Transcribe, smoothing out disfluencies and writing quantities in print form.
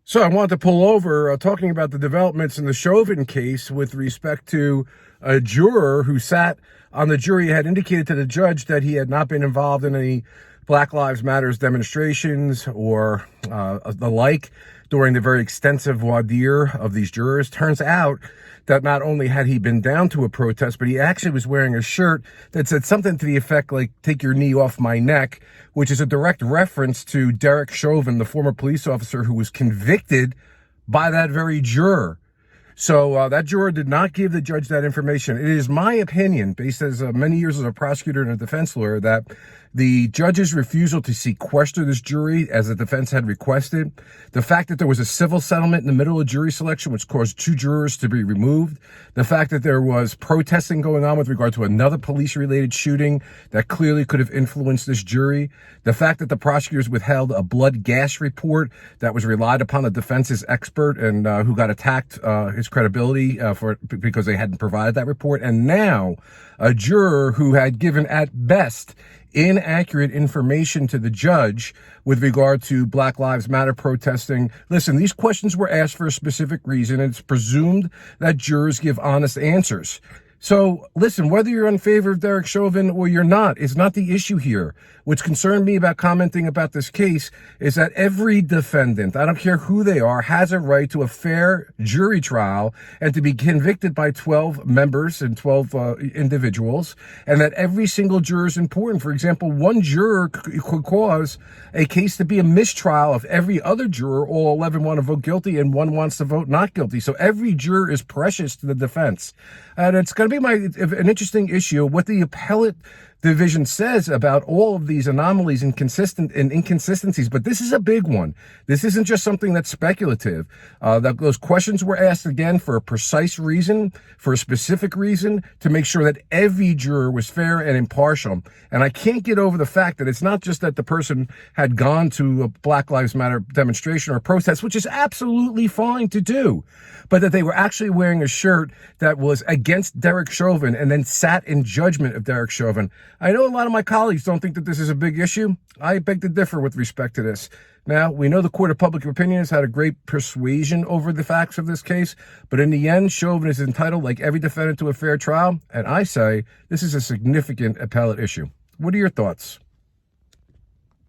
So I wanted to pull over talking about the developments in the Chauvin case with respect to a juror who sat on the jury, had indicated to the judge that he had not been involved in any Black Lives Matters demonstrations or the like during the very extensive voir dire of these jurors. Turns out that not only had he been down to a protest, but he actually was wearing a shirt that said something to the effect like, "Take your knee off my neck," which is a direct reference to Derek Chauvin, the former police officer who was convicted by that very juror. So that juror did not give the judge that information. It is my opinion, based as many years as a prosecutor and a defense lawyer, that the judge's refusal to sequester this jury, as the defense had requested, the fact that there was a civil settlement in the middle of jury selection, which caused 2 jurors to be removed, the fact that there was protesting going on with regard to another police-related shooting that clearly could have influenced this jury, the fact that the prosecutors withheld a blood gas report that was relied upon the defense's expert and who got attacked, his credibility because they hadn't provided that report, and now a juror who had given at best inaccurate information to the judge with regard to Black Lives Matter protesting. Listen, these questions were asked for a specific reason, and it's presumed that jurors give honest answers. So listen, whether you're in favor of Derek Chauvin or you're not, is not the issue here. What's concerned me about commenting about this case is that every defendant, I don't care who they are, has a right to a fair jury trial and to be convicted by 12 members and 12 individuals, and that every single juror is important. For example, one juror could cause a case to be a mistrial if every other juror, all 11 want to vote guilty and one wants to vote not guilty. So every juror is precious to the defense. And it's going to be an interesting issue what the appellate division says about all of these anomalies and inconsistencies, but this is a big one. This isn't just something that's speculative. Those questions were asked again for a precise reason, for a specific reason, to make sure that every juror was fair and impartial. And I can't get over the fact that it's not just that the person had gone to a Black Lives Matter demonstration or protest, which is absolutely fine to do, but that they were actually wearing a shirt that was against Derek Chauvin and then sat in judgment of Derek Chauvin. I know a lot of my colleagues don't think that this is a big issue. I beg to differ with respect to this. Now, we know the court of public opinion has had a great persuasion over the facts of this case, but in the end, Chauvin is entitled, like every defendant, to a fair trial, and I say this is a significant appellate issue. What are your thoughts?